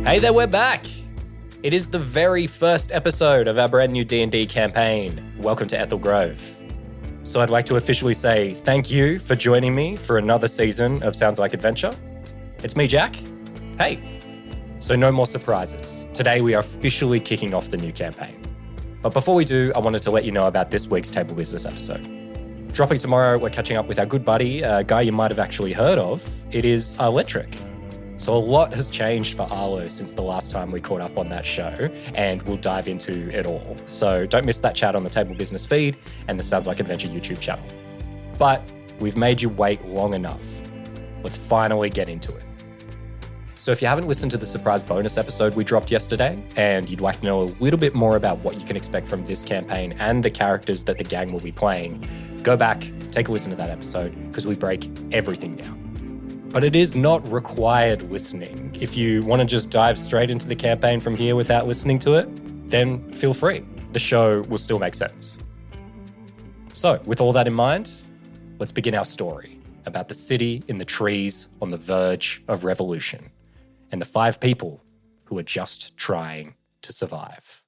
Hey there, we're back! It is the very first episode of our brand new D&D campaign. Welcome to Ethel Grove. So I'd like to officially say thank you for joining me for another season of Sounds Like Adventure. It's me, Jack. Hey. So no more surprises. Today we are officially kicking off the new campaign. But before we do, I wanted to let you know about this week's Table Business episode. Dropping tomorrow, we're catching up with our good buddy, a guy you might have actually heard of. It is Electric. So a lot has changed for Arlo since the last time we caught up on that show, and we'll dive into it all. So don't miss that chat on the Table Business feed and the Sounds Like Adventure YouTube channel. But we've made you wait long enough. Let's finally get into it. So if you haven't listened to the surprise bonus episode we dropped yesterday, and you'd like to know a little bit more about what you can expect from this campaign and the characters that the gang will be playing, go back, take a listen to that episode, because we break everything down. But it is not required listening. If you want to just dive straight into the campaign from here without listening to it, then feel free. The show will still make sense. So, with all that in mind, let's begin our story about the city in the trees on the verge of revolution and the 5 people who are just trying to survive.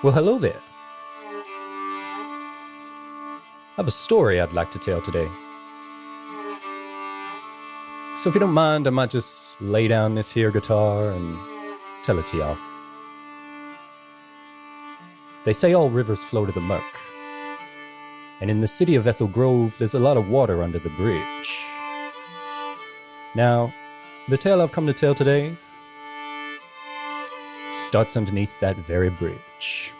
Well, hello there. I have a story I'd like to tell today. So if you don't mind, I might just lay down this here guitar and tell it to y'all. They say all rivers flow to the Merc. And in the city of Ethel Grove, there's a lot of water under the bridge. Now, the tale I've come to tell today starts underneath that very bridge.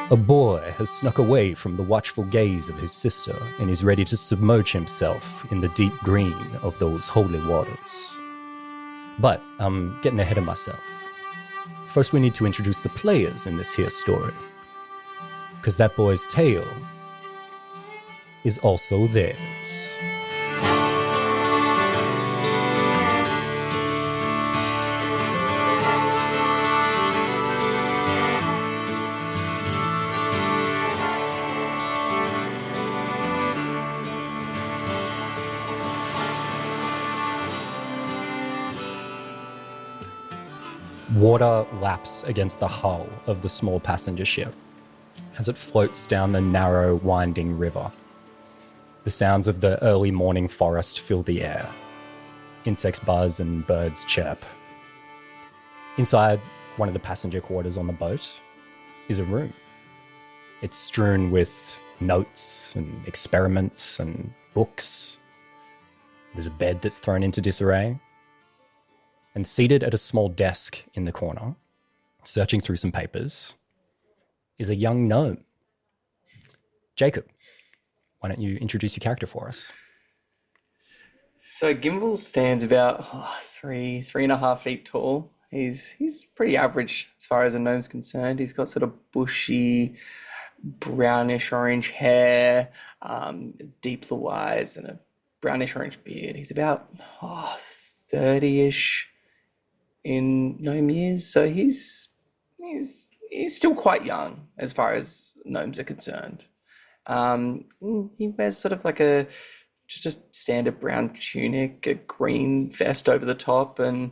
A boy has snuck away from the watchful gaze of his sister and is ready to submerge himself in the deep green of those holy waters. But I'm getting ahead of myself. First, we need to introduce the players in this here story, because that boy's tale is also theirs. Water laps against the hull of the small passenger ship as it floats down the narrow, winding river. The sounds of the early morning forest fill the air. Insects buzz and birds chirp. Inside one of the passenger quarters on the boat is a room. It's strewn with notes and experiments and books. There's a bed that's thrown into disarray. And seated at a small desk in the corner, searching through some papers, is a young gnome. Jacob, why don't you introduce your character for us? So Gimbal stands about 3.5 feet tall. He's pretty average as far as a gnome's concerned. He's got sort of bushy, brownish orange hair, deep blue eyes, and a brownish orange beard. He's about 30-ish. In gnome years, so he's still quite young as far as gnomes are concerned. He wears sort of like just a standard brown tunic, a green vest over the top, and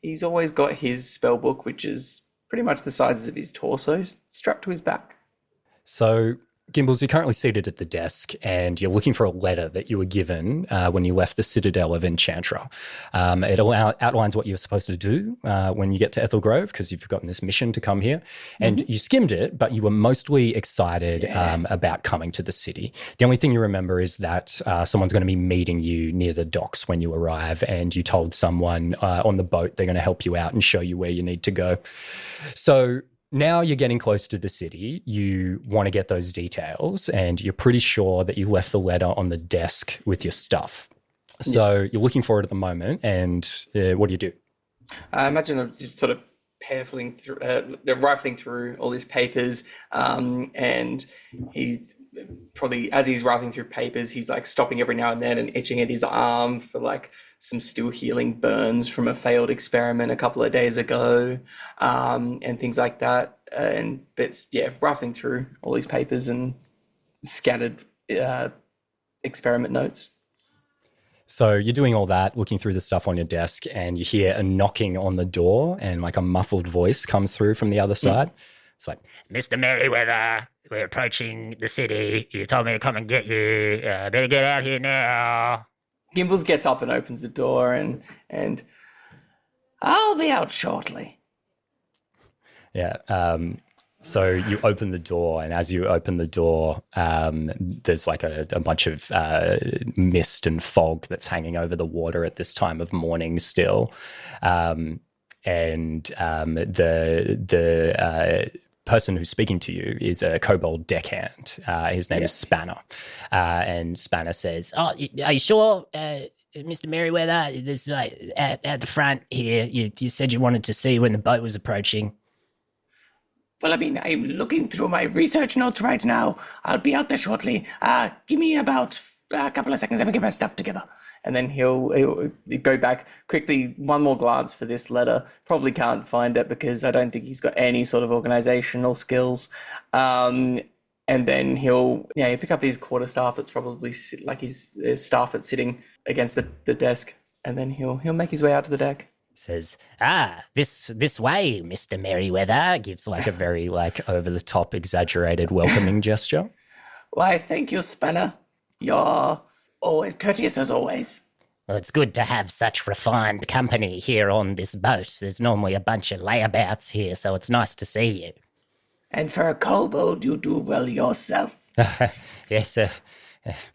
he's always got his spell book, which is pretty much the size of his torso, strapped to his back. So, Gimbals, you're currently seated at the desk and you're looking for a letter that you were given when you left the Citadel of Enchantra. It outlines what you're supposed to do when you get to Ethel Grove, because you've gotten this mission to come here. And you skimmed it, but you were mostly excited about coming to the city. The only thing you remember is that someone's going to be meeting you near the docks when you arrive, and you told someone on the boat they're going to help you out and show you where you need to go. So now you're getting close to the city, you want to get those details, and you're pretty sure that you left the letter on the desk with your stuff. So you're looking for it at the moment, and what do you do? I imagine I'm just sort of rifling through all his papers, and he's probably, as he's rifling through papers, he's like stopping every now and then and itching at his arm for like some still healing burns from a failed experiment a couple of days ago, and things like that. But rifling through all these papers and scattered experiment notes. So you're doing all that, looking through the stuff on your desk, and you hear a knocking on the door, and like a muffled voice comes through from the other side. It's like, Mr. Merriweather, we're approaching the city. You told me to come and get you. Better get out here now. Gimbals gets up and opens the door, and I'll be out shortly. yeah. So you open the door, and as you open the door, there's like a bunch of mist and fog that's hanging over the water at this time of morning still. The person who's speaking to you is a kobold deckhand. His name is Spanner. And Spanner says, Oh, are you sure, Mr. Merriweather? This at the front here. You said you wanted to see when the boat was approaching. Well, I mean, I'm looking through my research notes right now. I'll be out there shortly. Give me about a couple of seconds. Let me get my stuff together. and then he'll go back quickly, one more glance for this letter. Probably can't find it because I don't think he's got any sort of organizational skills. And then he'll pick up his quarterstaff that's probably like his staff that's sitting against the desk, and then he'll make his way out to the deck. Says, this way, Mr. Merriweather. Gives like a very like over the top, exaggerated, welcoming gesture. Why, thank you, Spanner. You're always courteous as always. Well, it's good to have such refined company here on this boat. There's normally a bunch of layabouts here, so it's nice to see you. And for a kobold, you do well yourself. Yes,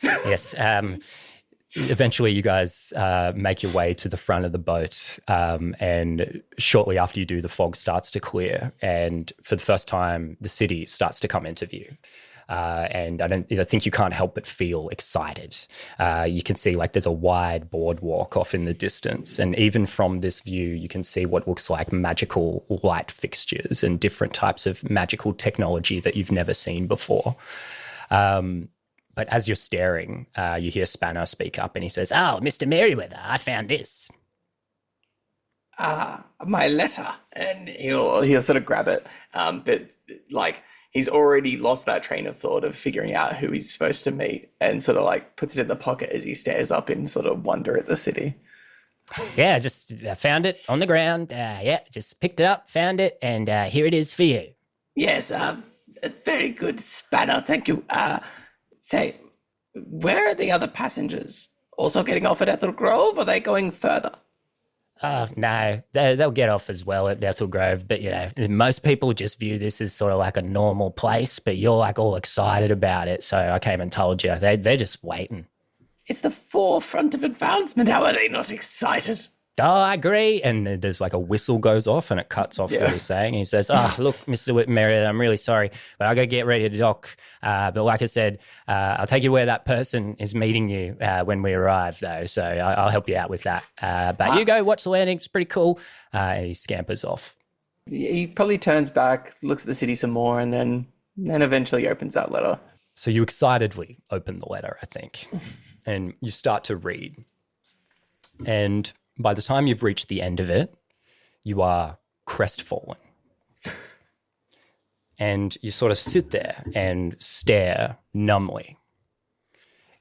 yes. Eventually, you guys make your way to the front of the boat, and shortly after you do, the fog starts to clear, and for the first time, the city starts to come into view. And I think you can't help but feel excited. You can see like there's a wide boardwalk off in the distance, and even from this view, you can see what looks like magical light fixtures and different types of magical technology that you've never seen before. But as you're staring, you hear Spanner speak up, and he says, "Oh, Mr. Merriweather, I found this." My letter. And he'll sort of grab it, but like he's already lost that train of thought of figuring out who he's supposed to meet, and sort of like puts it in the pocket as he stares up in sort of wonder at the city. Yeah, just found it on the ground. Just picked it up, found it, and here it is for you. Yes, very good, Spanner. Thank you. Say, where are the other passengers? Also getting off at Ethel Grove, or are they going further? Oh, no, they'll get off as well at Ethel Grove, but, most people just view this as sort of like a normal place, but you're like all excited about it, so I came and told you. They're just waiting. It's the forefront of advancement. How are they not excited? Oh, I agree. And there's like a whistle goes off and it cuts off what he's saying. He says, look, Mr. Merritt, I'm really sorry, but I got to get ready to dock. But like I said, I'll take you where that person is meeting you when we arrive, though. So I'll help you out with that. But you go watch the landing. It's pretty cool. And he scampers off. He probably turns back, looks at the city some more, and then eventually opens that letter. So you excitedly open the letter, I think, and you start to read. And by the time you've reached the end of it, you are crestfallen. And you sort of sit there and stare numbly.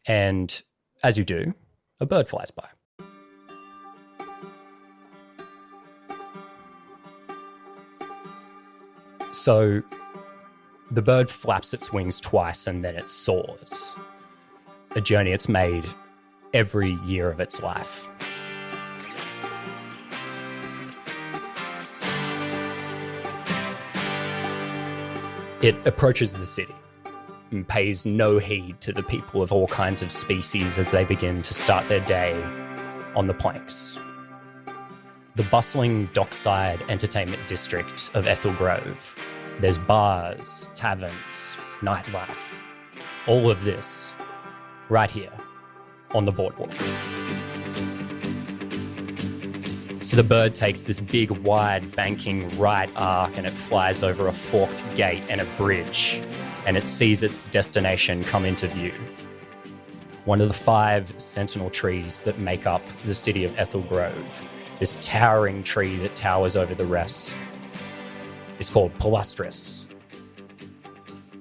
And as you do, a bird flies by. So the bird flaps its wings twice and then it soars. A journey it's made every year of its life. It approaches the city and pays no heed to the people of all kinds of species as they begin to start their day on the planks. The bustling dockside entertainment district of Ethel Grove. There's bars, taverns, nightlife. All of this right here on the boardwalk. So the bird takes this big, wide, banking right arc and it flies over a forked gate and a bridge, and it sees its destination come into view. One of the 5 sentinel trees that make up the city of Ethel Grove, this towering tree that towers over the rest, is called Palustris.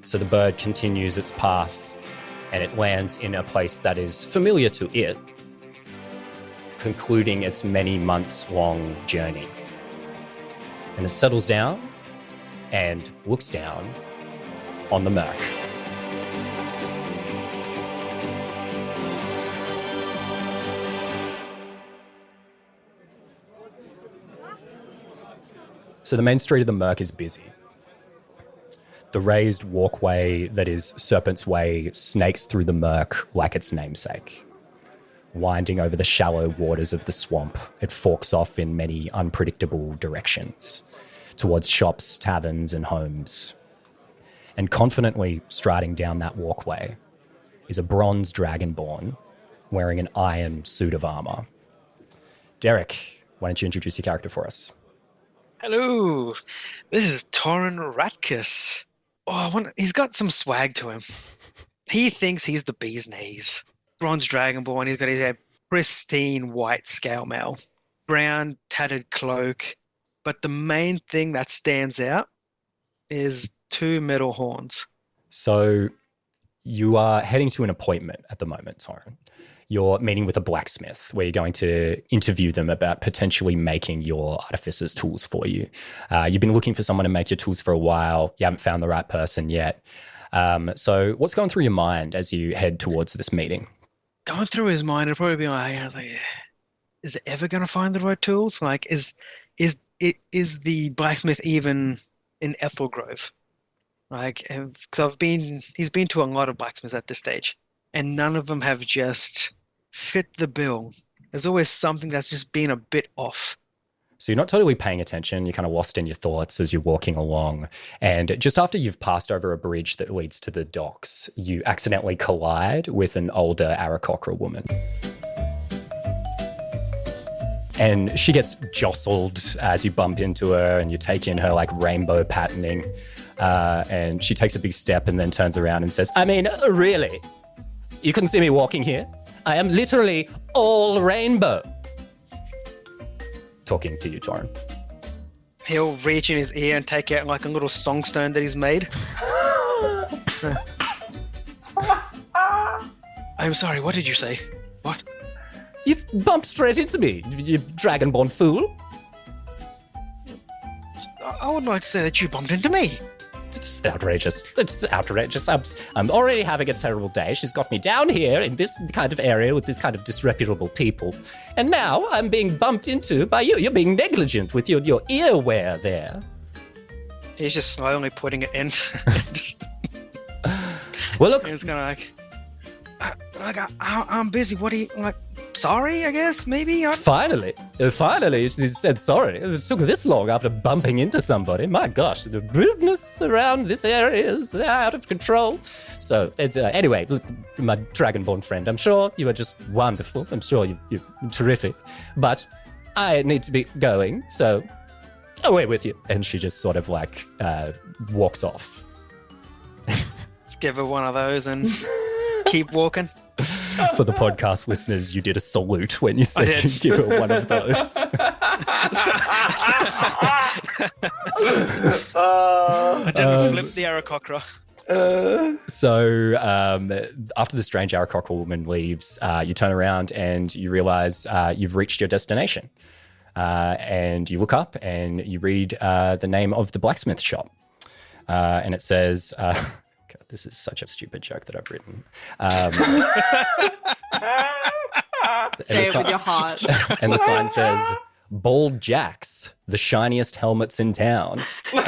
So the bird continues its path and it lands in a place that is familiar to it, concluding its many months-long journey. And it settles down and looks down on the Merc. So the main street of the Merc is busy. The raised walkway that is Serpent's Way snakes through the Merc like its namesake. Winding over the shallow waters of the swamp, it forks off in many unpredictable directions, towards shops, taverns, and homes. And confidently striding down that walkway is a bronze dragonborn wearing an iron suit of armor. Derek, why don't you introduce your character for us? Hello, this is Torrin Ratkus. He's got some swag to him. He thinks he's the bee's knees. Bronze Dragonborn, he's got his pristine white scale mail, brown tattered cloak, but the main thing that stands out is 2 metal horns. So you are heading to an appointment at the moment, Torrin. You're meeting with a blacksmith where you're going to interview them about potentially making your artificer's tools for you. You've been looking for someone to make your tools for a while. You haven't found the right person yet. So what's going through your mind as you head towards this meeting? Going through his mind, it'll probably be like, is it ever going to find the right tools? Like, is the blacksmith even in Ethel Grove? Like, because he's been to a lot of blacksmiths at this stage, and none of them have just fit the bill. There's always something that's just been a bit off. So you're not totally paying attention. You're kind of lost in your thoughts as you're walking along. And just after you've passed over a bridge that leads to the docks, you accidentally collide with an older Aarakocra woman. And she gets jostled as you bump into her and you take in her like rainbow patterning. And she takes a big step and then turns around and says, I mean, really? You couldn't see me walking here? I am literally all rainbow. Talking to you, Torrin. He'll reach in his ear and take out like a little songstone that he's made. I'm sorry, what did you say? What? You've bumped straight into me, you dragonborn fool. I would like to say that you bumped into me. It's outrageous. It's outrageous. I'm already having a terrible day. She's got me down here in this kind of area with this kind of disreputable people. And now I'm being bumped into by you. You're being negligent with your earwear there. He's just slowly putting it in. Just, well, look. it's kind of like, I'm busy. What do you, like, sorry, I guess, maybe? Finally, she said sorry. It took this long after bumping into somebody. My gosh, the rudeness around this area is out of control. So, anyway, look, my dragonborn friend, I'm sure you are just wonderful. I'm sure you're terrific. But I need to be going, so away with you. And she just sort of like walks off. Just give her one of those and keep walking. For the podcast listeners, you did a salute when you said you'd give her one of those. I didn't flip the Aarakocra. So after the strange Aarakocra woman leaves, you turn around and you realize you've reached your destination. And you look up and you read the name of the blacksmith shop. And it says... God, this is such a stupid joke that I've written. Say it with your heart. And the sign says, Bald Jacks, the shiniest helmets in town. Yes!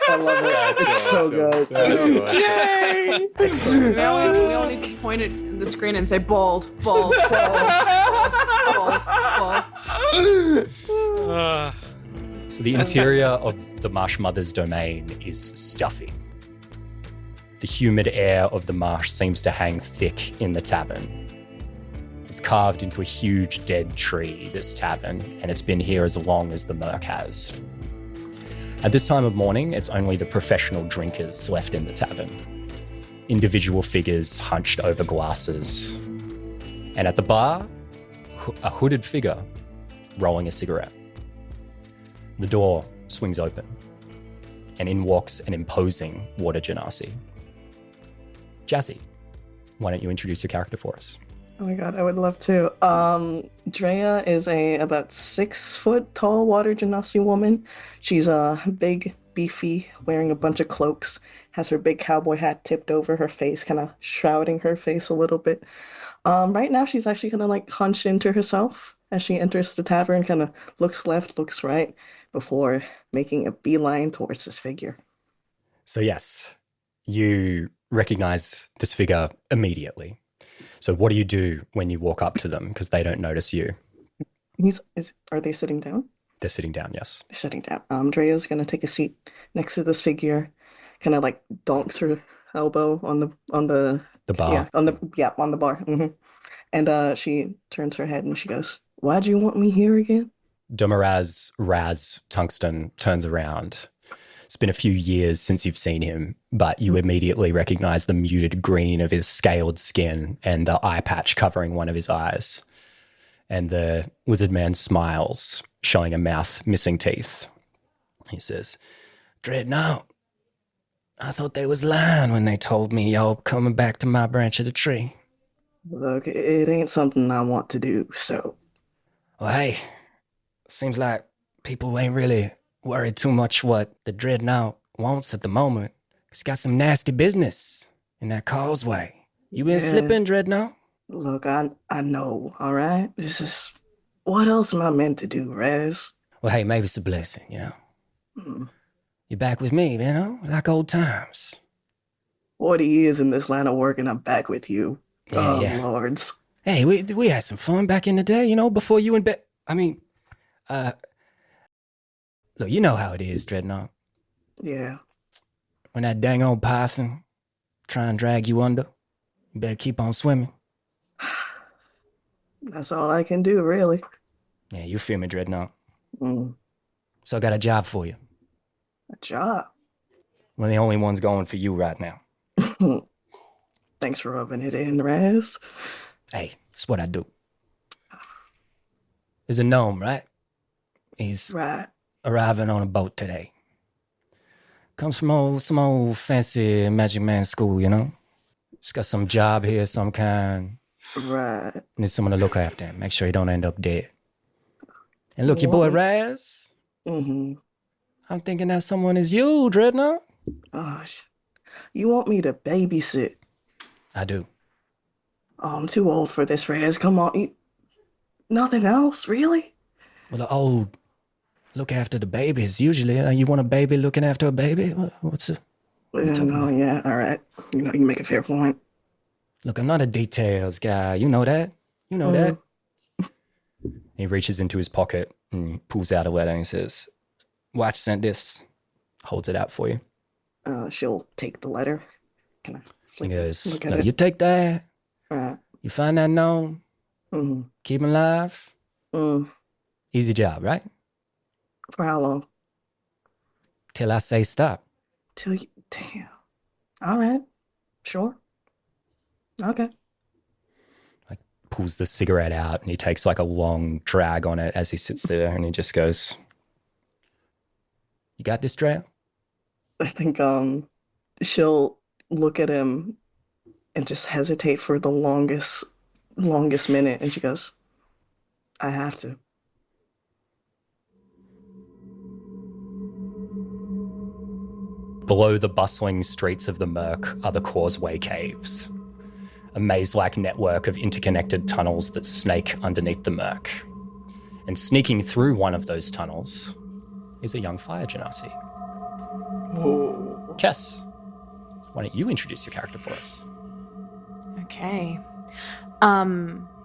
I love it. It's so good. That's awesome. We all need to point it in the screen and say bald, bald, bald, bald, bald. So the interior of the Marsh Mother's domain is stuffy. The humid air of the marsh seems to hang thick in the tavern. It's carved into a huge dead tree, this tavern, and it's been here as long as the Merc has. At this time of morning, it's only the professional drinkers left in the tavern. Individual figures hunched over glasses. And at the bar, a hooded figure rolling a cigarette. The door swings open, and in walks an imposing water genasi. Jazzy, why don't you introduce your character for us? Oh my god, I would love to. Drea is a about 6 foot tall water genasi woman. She's big, beefy, wearing a bunch of cloaks, has her big cowboy hat tipped over her face, kind of shrouding her face a little bit. Right now she's actually kind of like hunched into herself as she enters the tavern, kind of looks left, looks right, before making a beeline towards this figure. So yes, you recognize this figure immediately. So what do you do when you walk up to them because they don't notice you? Are they sitting down? They're sitting down, yes. They're sitting down. Drea's gonna take a seat next to this figure, kind of like donks her elbow on the bar. on the bar. And she turns her head and she goes, "Why'd you want me here again?" Domaraz Raz Tungsten turns around. It's been a few years since you've seen him, but you immediately recognize the muted green of his scaled skin and the eye patch covering one of his eyes. And the lizard man smiles, showing a mouth missing teeth. He says, "Dreadnought, I thought they was lying when they told me y'all coming back to my branch of the tree." Look, it ain't something I want to do, so. Well, hey, seems like people ain't really worried too much what the Dreadnought wants at the moment. He's got some nasty business in that causeway. You been slipping, Dreadnought? Look, I know, all right? This is... What else am I meant to do, Rez? Well, hey, maybe it's a blessing, you know? You're back with me, you know? Like old times. 40 years in this line of work and I'm back with you. Yeah. Lords. Hey, we had some fun back in the day, you know, before you and look, you know how it is, Dreadnought. Yeah. When that dang old python try and drag you under, you better keep on swimming. That's all I can do, really. Yeah, you feel me, Dreadnought. Mm. So I got a job for you. A job? We're the only ones going for you right now. Thanks for rubbing it in, Raz. Hey, it's what I do. There's a gnome, right? He's right. Arriving on a boat today. Comes from some old fancy magic man school, you know? Just got some job here, some kind. Right. Need someone to look after him, make sure he don't end up dead. And look, your boy Raz. Mm-hmm. I'm thinking that someone is you, Dreadnought. Gosh. You want me to babysit? I do. Oh, I'm too old for this, Raz. Come on. Nothing else, really? Well, the old look after the babies, usually. You want a baby looking after a baby? What's it? Yeah, all right. You know, you make a fair point. Look, I'm not a details guy. You know that. You know that. He reaches into his pocket and pulls out a letter and he says, "Watch sent this." Holds it out for you. She'll take the letter. Can I He goes, No, you take that. Right. You find that gnome. Keep him alive. Easy job, right? For how long? Till I say stop. Till you... Damn. All right. Sure. Okay. Like pulls the cigarette out and he takes like a long drag on it as he sits there and he just goes, "You got this, Drea?" I think she'll look at him and just hesitate for the longest minute, and she goes, "I have to." Below the bustling streets of the Merc are the Causeway Caves, a maze-like network of interconnected tunnels that snake underneath the Merc. And sneaking through one of those tunnels is a young fire genasi. Kess, why don't you introduce your character for us? Okay.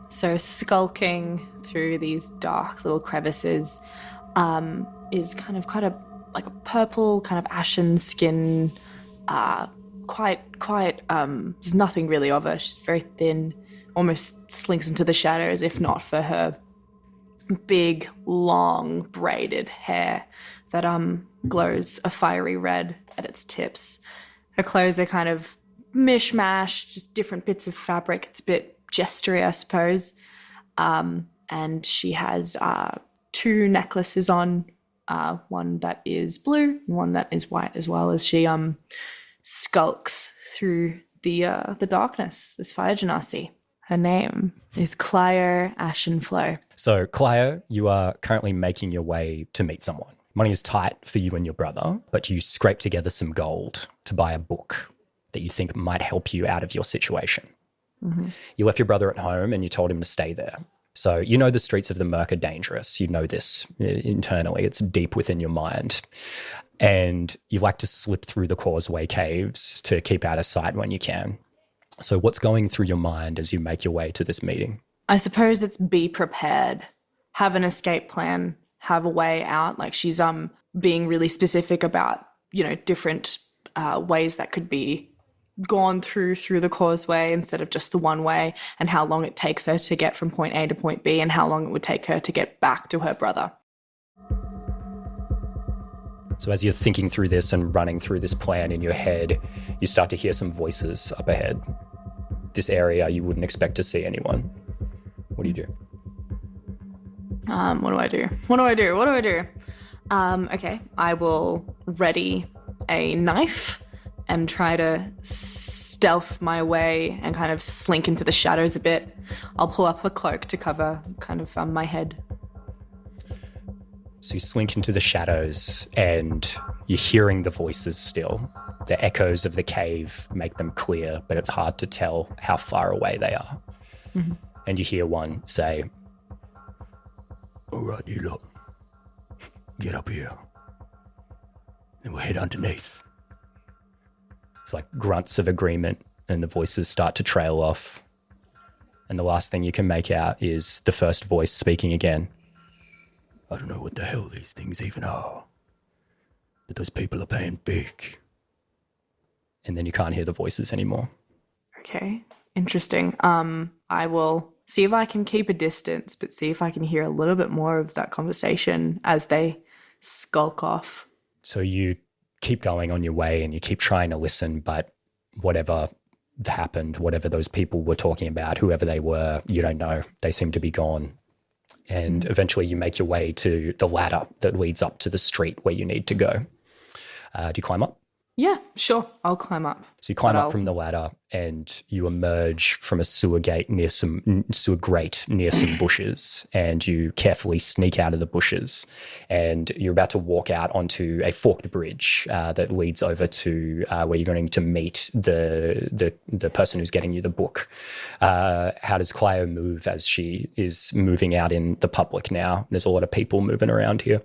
So skulking through these dark little crevices is kind of quite like a purple, kind of ashen skin, quite, there's nothing really of her. She's very thin, almost slinks into the shadows, if not for her big, long, braided hair that glows a fiery red at its tips. Her clothes are kind of mishmash, just different bits of fabric. It's a bit gestury, I suppose. And she has 2 necklaces on, one that is blue and one that is white, as well as she skulks through the darkness, this fire genasi. Her name is Clio Ashenflow. So, Clio, you are currently making your way to meet someone. Money is tight for you and your brother, but you scrape together some gold to buy a book that you think might help you out of your situation. Mm-hmm. You left your brother at home and you told him to stay there. So you know the streets of the Merc are dangerous. You know this internally. It's deep within your mind. And you like to slip through the causeway caves to keep out of sight when you can. So what's going through your mind as you make your way to this meeting? I suppose it's be prepared, have an escape plan, have a way out. Like she's being really specific about, different ways that could be gone through the causeway instead of just the one way, and how long it takes her to get from point A to point B and how long it would take her to get back to her brother. So as you're thinking through this and running through this plan in your head, you start to hear some voices up ahead. This area, you wouldn't expect to see anyone. What do you do? What do I do? Okay, I will ready a knife and try to stealth my way and kind of slink into the shadows a bit. I'll pull up a cloak to cover kind of my head. So you slink into the shadows and you're hearing the voices still. The echoes of the cave make them clear, but it's hard to tell how far away they are. Mm-hmm. And you hear one say, "All right, you lot, get up here. Then we'll head underneath." It's like grunts of agreement, and the voices start to trail off. And the last thing you can make out is the first voice speaking again. "I don't know what the hell these things even are, but those people are paying big." And then you can't hear the voices anymore. Okay, interesting. I will see if I can keep a distance, but see if I can hear a little bit more of that conversation as they skulk off. So you keep going on your way and you keep trying to listen, but whatever happened, whatever those people were talking about, whoever they were, you don't know. They seem to be gone. And eventually you make your way to the ladder that leads up to the street where you need to go. Do you climb up? Yeah, sure. I'll climb up. So you climb up from the ladder and you emerge from a sewer grate near some bushes, and you carefully sneak out of the bushes, and you're about to walk out onto a forked bridge that leads over to where you're going to meet the person who's getting you the book. How does Clio move as she is moving out in the public now? There's a lot of people moving around here.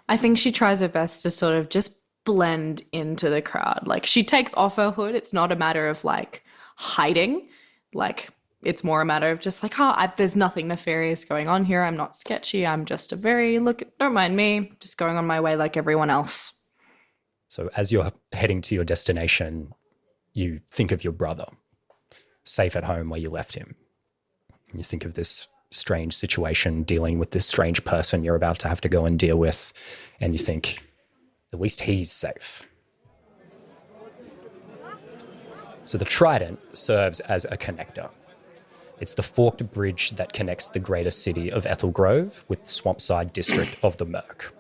I think she tries her best to sort of just blend into the crowd. Like, she takes off her hood. It's not a matter of like hiding. Like, it's more a matter of just like, there's nothing nefarious going on here. I'm not sketchy. I'm just don't mind me, just going on my way like everyone else. So as you're heading to your destination, you think of your brother, safe at home where you left him. You think of this strange situation, dealing with this strange person you're about to have to go and deal with, and you think, at least he's safe. So the trident serves as a connector. It's the forked bridge that connects the greater city of Ethel Grove with the Swampside district of the Merc.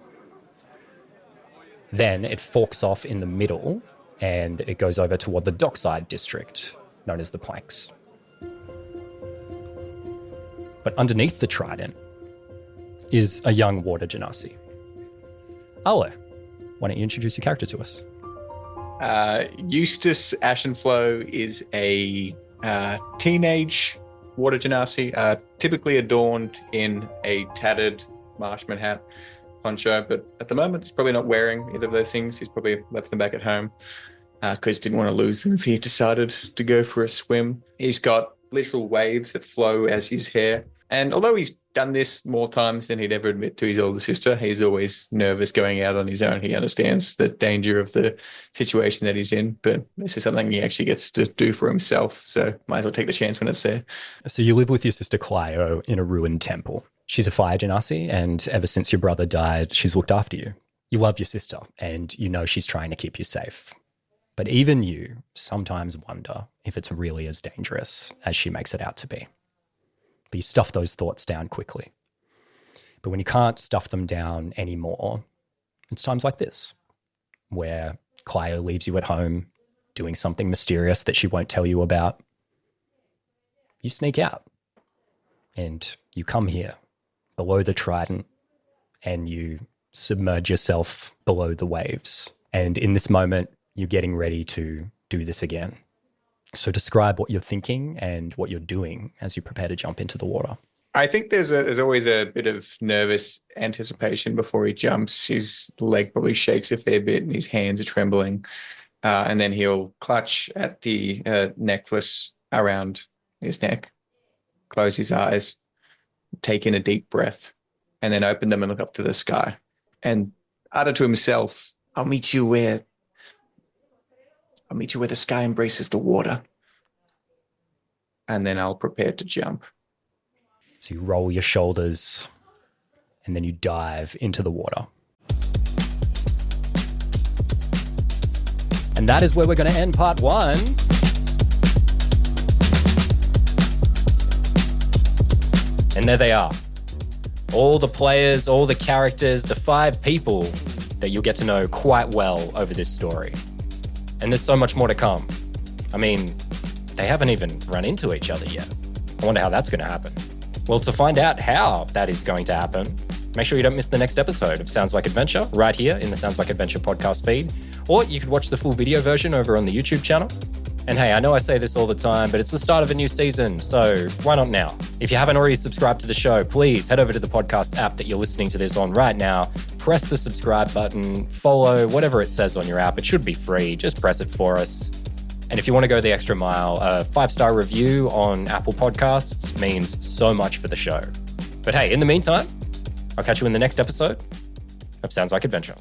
Then it forks off in the middle and it goes over toward the Dockside district, known as the Planks. But underneath the trident is a young water genasi. Alo, why don't you introduce your character to us? Eustace Ashenflow is a teenage water genasi, typically adorned in a tattered marshman hat, poncho, but at the moment he's probably not wearing either of those things. He's probably left them back at home because he didn't want to lose them if he decided to go for a swim. He's got literal waves that flow as his hair. And although he's done this more times than he'd ever admit to his older sister, he's always nervous going out on his own. He understands the danger of the situation that he's in, but this is something he actually gets to do for himself. So might as well take the chance when it's there. So you live with your sister Clio in a ruined temple. She's a fire genasi, and ever since your brother died, she's looked after you. You love your sister, and you know she's trying to keep you safe. But even you sometimes wonder if it's really as dangerous as she makes it out to be. But you stuff those thoughts down quickly. But when you can't stuff them down anymore, it's times like this, where Clio leaves you at home, doing something mysterious that she won't tell you about. You sneak out and you come here below the Trident and you submerge yourself below the waves. And in this moment, you're getting ready to do this again. So describe what you're thinking and what you're doing as you prepare to jump into the water. I think there's always a bit of nervous anticipation before he jumps. His leg probably shakes a fair bit and his hands are trembling. And then he'll clutch at the necklace around his neck, close his eyes, take in a deep breath, and then open them and look up to the sky and utter to himself, I'll meet you where the sky embraces the water. And then I'll prepare to jump. So you roll your shoulders and then you dive into the water. And that is where we're going to end part 1. And there they are. All the players, all the characters, the 5 people that you'll get to know quite well over this story. And there's so much more to come. I mean, they haven't even run into each other yet. I wonder how that's going to happen. Well, to find out how that is going to happen, make sure you don't miss the next episode of Sounds Like Adventure right here in the Sounds Like Adventure podcast feed. Or you could watch the full video version over on the YouTube channel. And hey, I know I say this all the time, but it's the start of a new season, so why not now? If you haven't already subscribed to the show, please head over to the podcast app that you're listening to this on right now. Press the subscribe button, follow, whatever it says on your app. It should be free. Just press it for us. And if you want to go the extra mile, a 5-star review on Apple Podcasts means so much for the show. But hey, in the meantime, I'll catch you in the next episode of Sounds Like Adventure.